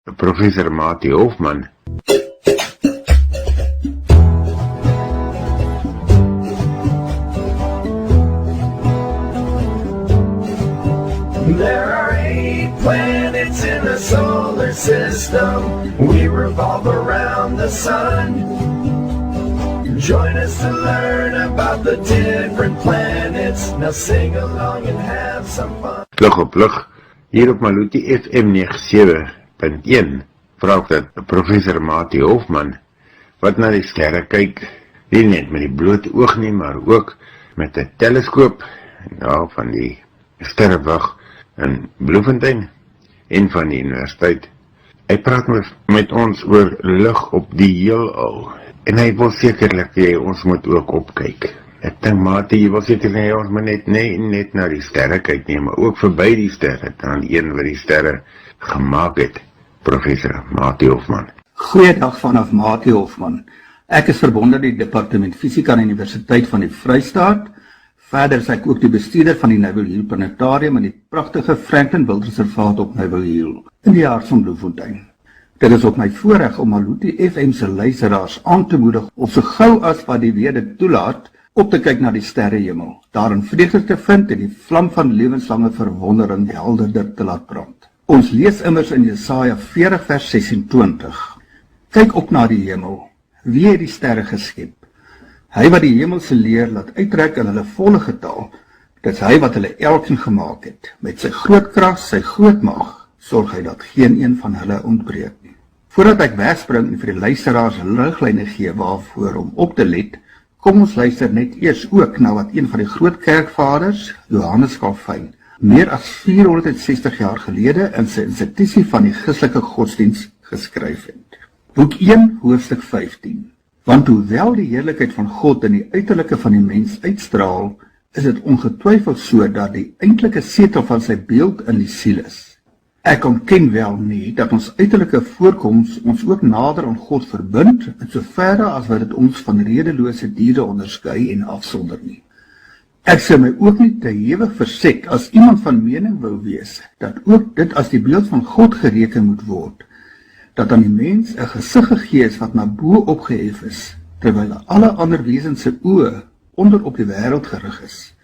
Professor Mati Hofman. There are 8 planets in the solar system. We revolve around the sun. Join us to learn about the different planets. Now sing along and have some fun. Plug op plug, hier op Maluti FM 97.1, vraag dat Professor Mati Hofman, wat na die sterre kyk, nie net met die blote oog nie, maar ook met 'n teleskoop, van die sterrewag in Bloemfontein en van die universiteit. Hy praat met ons oor lig op die heelal, en hy wil sekerlik hê ons moet ook opkyk. Ek dink Mati, jy wil seker hê ons moet net na die sterre kyk nie, maar ook verby die sterre, dan een wat die sterre gemaak het. Professor Mati Hofman. Goeiedag vanaf Mati Hofman. Ek is verbonde aan die Departement Fisika aan die Universiteit van die Vrystaat. Verder is ek ook die bestuurder van die Naval Hill Planetarium in die pragtige Franklin Wildreservaat op Naval Hill in die hart van Bloemfontein. Dit is ook my voorreg om Maluti FM se luisteraars aan te moedig om so gou as wat die weer dit toelaat op te kyk na die sterrehemel, daarin vreugde te vind en die vlam van lewenslange verwondering helderder te laat brand. Ons lees immers in Jesaja 40 vers 26. Kyk op na die hemel, wie het die sterre geskep? Hy wat die hemelse leer laat uittrek in hulle volle getal, dit is hy wat hulle elkeen gemaak het. Met sy groot krag, sy groot mag, sorg hy dat geen een van hulle ontbreek nie. Voordat ek wegspring en vir die luisteraars riglyne gee waarvoor om op te let, kom ons luister net eers ook na wat een van die groot kerkvaders, Johannes Calvin, meer as 460 jaar gelede in sy institusie van die Christelike godsdienst geskryf het. Boek 1, hoofstuk 15. Want hoewel die heerlikheid van God in die uiterlike van die mens uitstraal, is dit ongetwyfeld so dat die eintlike setel van sy beeld in die siel is. Ek ontken wel nie dat ons uiterlike voorkoms ons ook nader aan God verbind, in soverre as wat dit ons van redelose diere onderskei en afsonder nie. Ek sou my ook nie te hewig verset as iemand van mening wou wees, dat ook dit as die beeld van God gereken moet word, dat aan die mens 'n gesig gegee is wat na bo opgehef is, terwyl alle ander wesens se oë onder op die wêreld gerig is.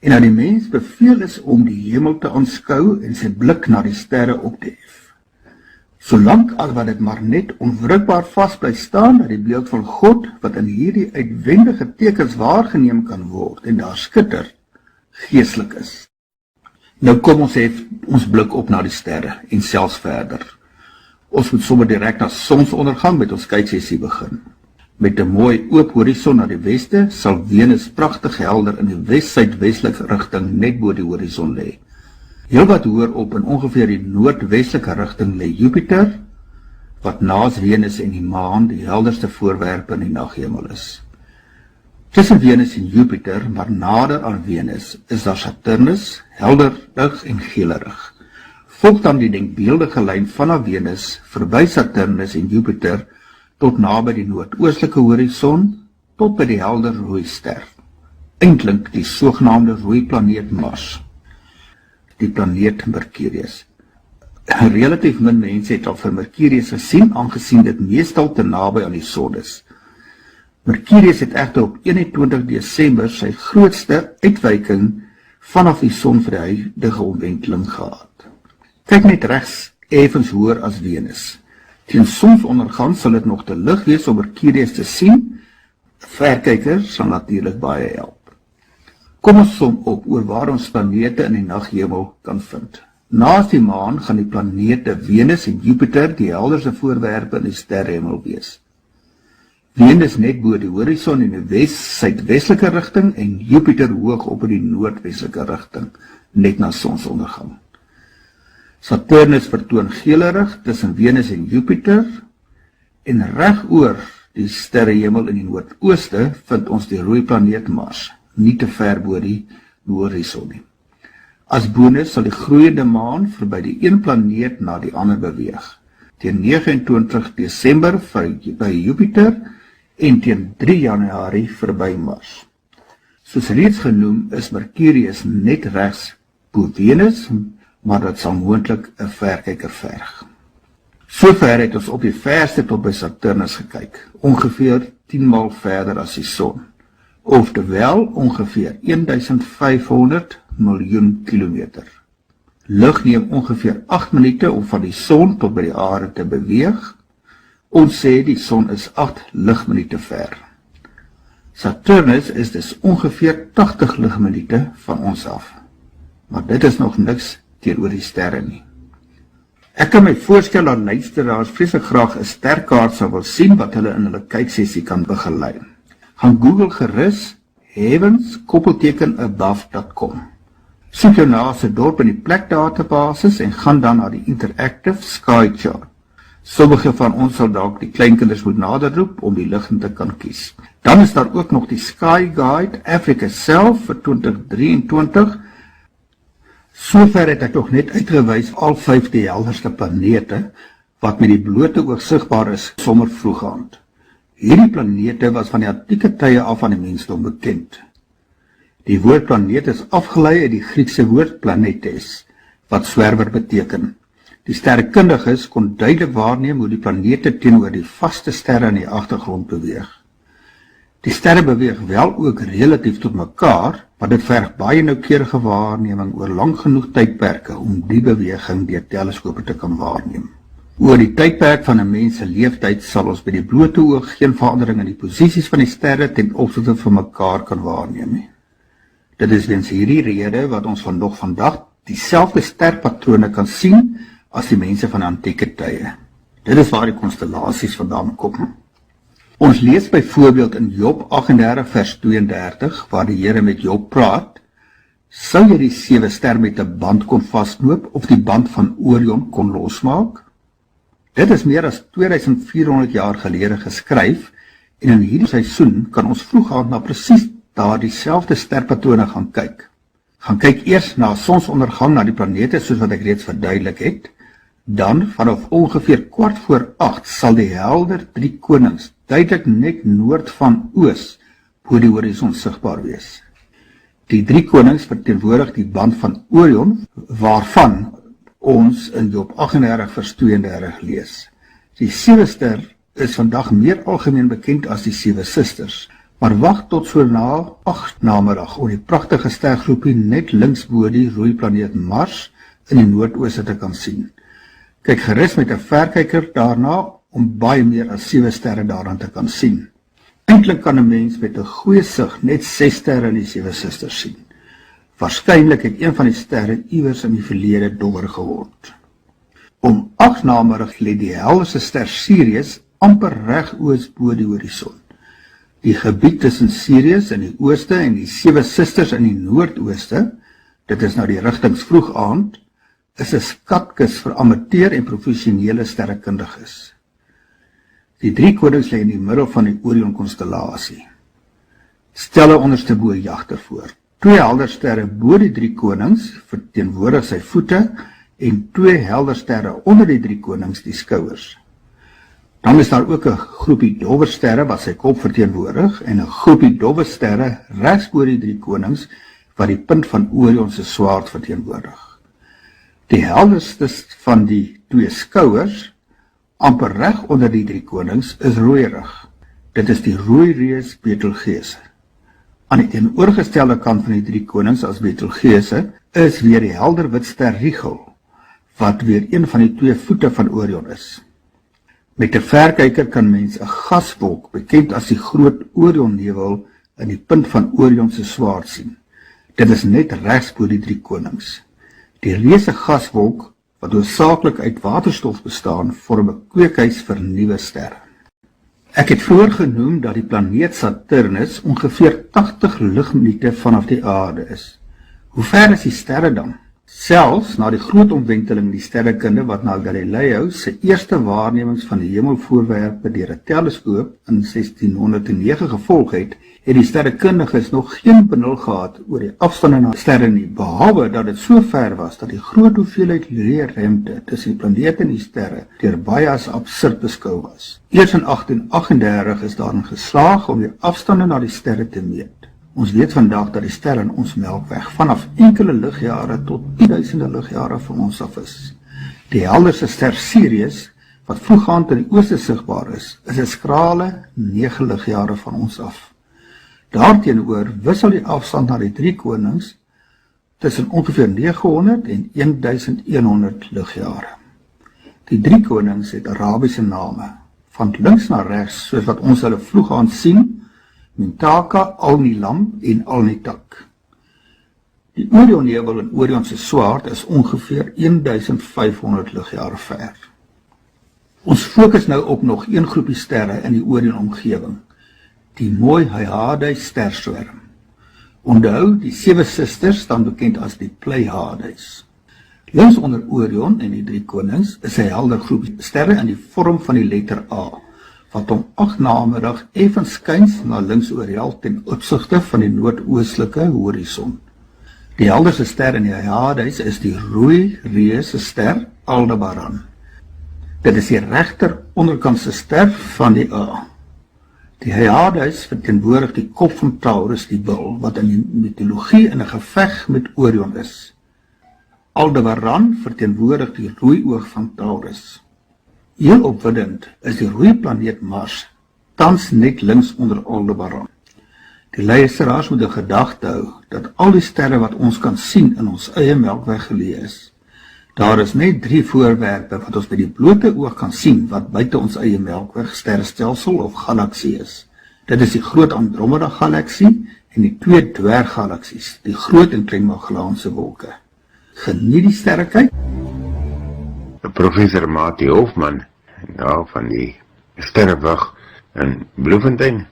En aan die mens beveel is om die hemel te aanskou en sy blik na die sterre op te hef. Solank as wat dit maar net onwrikbaar vas bly staan dat die beeld van God, wat in hierdie uitwendige tekens waargeneem kan word en daar skitter, geestelik is. Nou kom ons hef ons blik op na die sterre en selfs verder. Ons moet sommer direk na sonsondergang met ons kyksessie begin. Met 'n mooi oop horison na die weste sal Venus pragtig helder in die wes-suidwestelike rigting net bo die horison lê. Heel wat hoër op in ongeveer die noordwestelike rigting lê Jupiter, wat naas Venus en die maan die helderste voorwerpe in die naghemel is. Tussen Venus en Jupiter, maar nader aan Venus, is daar Saturnus, helder, lig en geelerig. Volg dan die denkbeeldige lyn vanaf Venus, verby Saturnus en Jupiter, tot naby die noordoostelike horison, tot by die helder rooi ster. Eintlik die sogenaamde rooi planeet Mars, die planeet Mercurius. Relatief min mense het al vir Mercurius gesien, aangesien dit meestal te naby aan die son is. Mercurius het egter op 21 Desember sy grootste uitwyking vanaf die son vir die huidige omwenteling gehad. Kyk net regs effens hoër as Venus. Teen sonsondergang sal dit nog te lig wees om Mercurius te sien. Verkyker sal natuurlik baie help. Kom ons som op oor waar ons planete in die naghemel kan vind. Naas die maan gaan die planete Venus en Jupiter die helderste voorwerpe in die sterrehemel wees. Venus net bo die horison in die wes-suidwestelike rigting en Jupiter hoog op in die noordwestelike rigting, net na sonsondergang. Saturnus vertoon geelerig tussen Venus en Jupiter, en reg oor die sterrehemel in die noordooste vind ons die rooi planeet Mars, nie te ver bo die horison nie. As bonus sal die groeiende maan verby die een planeet na die ander beweeg. Teen 29 Desember by Jupiter en teen 3 Januarie verby Mars. Soos reeds genoem is Mercurius net regs bo Venus, maar dit sal moontlik 'n verkyker verg. Sover het ons op die verste tot by Saturnus gekyk, ongeveer 10 maal verder as die son, oftewel ongeveer 1500 miljoen kilometer. Lig neem ongeveer 8 minute om van die son tot by die aarde te beweeg. Ons sê die son is 8 ligminute ver. Saturnus is dus ongeveer 80 ligminute van ons af. Maar dit is nog niks teenoor die sterre nie. Ek kan my voorstel dat luisteraars vreeslik graag 'n sterkaart sal wil sien wat hulle in hulle kyksessie kan begelei. Gaan Google gerus heavens_above.com. Soek jou naaste dorp in die plekdatabasis en gaan dan na die Interactive Sky Chart. Sommige van ons sal dalk die kleinkinders moet naderroep om die ligting te kan kies. Dan is daar ook nog die Sky Guide Africa self vir 2023. Sover het ek nog net uitgewys al 5 die helderste planete wat met die blote oog sigbaar is sommer vroegaand. Hierdie planete was van die antieke tye af aan die mensdom bekend. Die woord planeet is afgelei uit die Griekse woord planetes, wat swerwer beteken. Die sterrekundiges kon duidelik waarneem hoe die planete teenoor die vaste sterre in die agtergrond beweeg. Die sterre beweeg wel ook relatief tot mekaar, maar dit verg baie noukeurige waarneming oor lang genoeg tydperke om die beweging deur teleskope te kan waarneem. Oor die tydperk van 'n mens se leeftyd sal ons by die blote oog geen verandering in die posisies van die sterre ten opsigte van mekaar kan waarneem nie. Dit is weens hierdie rede wat ons nog vandag dieselfde sterpatrone kan sien as die mense van antieke tye. Dit is waar die konstellasies vandaan kom. Ons lees byvoorbeeld in Job 38 vers 32, waar die Here met Job praat, sou jy die 7 ster met 'n band kon vasknoop of die band van Orion kon losmaak? Dit is meer as 2400 jaar gelede geskryf en in hierdie seisoen kan ons vroegaand na presies daar dieselfde sterpatrone gaan kyk. Gaan kyk eers na sonsondergang na die planete soos wat ek reeds verduidelik het. Dan vanaf ongeveer 7:15 sal die helder 3 konings duidelik net noord van oos bo die horison sigbaar wees. Die 3 konings verteenwoordig die band van Orion waarvan ons in Job 38 vers 32 lees. Die 7 ster is vandag meer algemeen bekend as die 7 susters, maar wag tot so na 8 namiddag om die pragtige stergroepie net links bo die rooi planeet Mars in die noordooste te kan sien. Kyk gerus met 'n verkyker daarna om baie meer as 7 sterre daaraan te kan sien. Eintlik kan 'n mens met 'n goeie sig net 6 sterre in die 7 susters sien. Waarskynlik het een van die sterre iewers in die verlede donker geword. Om 8 namiddag lê die helderste ster Sirius amper reg oos bo die horison. Die gebied tussen Sirius in die ooste en die 7 susters in die noordooste, dit is nou die rigtings vroeg aand, is 'n skatkis vir amateur en professionele sterrekundiges. Die 3 konings lê in die middel van die Orion-konstellasie. Stelle onderste bo jag ervoor. 2 helder sterre bo die 3 konings verteenwoordig sy voete en 2 helder sterre onder die 3 konings die skouers. Dan is daar ook 'n groepie dowwe sterre wat sy kop verteenwoordig en 'n groepie dowwe sterre regs bo die 3 konings wat die punt van Orion se swaard verteenwoordig. Die helderstes van die 2 skouers, amper reg onder die 3 konings, is rooierig. Dit is die rooi reus Betelgeuse. Aan die teenoorgestelde kant van die 3 konings as Betelgeuse is weer die helder wit ster Rigel, wat weer een van die 2 voete van Orion is. Met 'n verkyker kan mens 'n gaswolk, bekend as die groot Orion-nevel, in die punt van Orion se swaard sien. Dit is net regs bo die 3 konings. Die reuse gaswolk, wat hoofsaaklik uit waterstof bestaan, vorm 'n kweekhuis vir nuwe sterre. Ek het vroeër genoem dat die planeet Saturnus ongeveer 80 ligminute vanaf die aarde is. Hoe ver is die sterre dan? Selfs na die groot omwenteling die sterrekunde wat na Galileo se eerste waarnemings van die hemelvoorwerpe deur 'n teleskoop in 1609 gevolg het, het die sterrekundiges nog geen benul gehad oor die afstande na sterre nie, behalwe dat dit so ver was dat die groot hoeveelheid leë ruimte tussen die planete en die sterre deur baie as absurd beskou was. Eers in 1838 is daarin geslaag om die afstande na die sterre te meet. Ons weet vandag dat die sterre in ons Melkweg vanaf enkele ligjare tot 10.000 ligjare van ons af is. Die helderste ster Sirius Wat vroegaand in die ooste sigbaar is 'n skrale 9 ligjare van ons af. Daarteenoor wissel die afstand na die 3 konings tussen ongeveer 900 en 1100 ligjare. Die 3 konings het Arabiese name, van links na regs, soos wat ons hulle vroegaand sien, Mintaka, Al-Nilam en Al-Nitak. Die Orionnebel en Orion se swaard is ongeveer 1500 ligjare ver. Ons fokus nou op nog een groepie sterre in die Orion-omgewing, die mooi Hyades sterswerm. Onthou, die 7 susters staan bekend as die Pleiades. Links onder Orion en die 3 konings is 'n helder groepie sterre in die vorm van die letter A, wat om 8 namiddag effens skuins na links oorhel ten opsigte van die noordoostelike horison. Die helderste ster in die Hyades is die rooi reuse ster Aldebaran. Dit is die regter onderkantse ster van die A. Die Hyades verteenwoordig die kop van Taurus, die bul, wat in die mitologie in 'n geveg met Orion is. Aldebaran verteenwoordig die rooi oog van Taurus. Heel opwindend is die rooi planeet Mars, tans net links onder Aldebaran. Die luisteraars moet in gedagte hou dat al die sterre wat ons kan sien in ons eie Melkweg geleë is. Daar is net 3 voorwerpe wat ons by die blote oog kan sien wat buite ons eie Melkweg sterrestelsel of galaksie is. Dit is die groot Andromeda galaksie en die 2 dwerggalaksies, die groot en klein Magellaanse wolke. Geniet die sterrekyk. Professor Mati Hofman, van die sterrewag in Bloemfontein.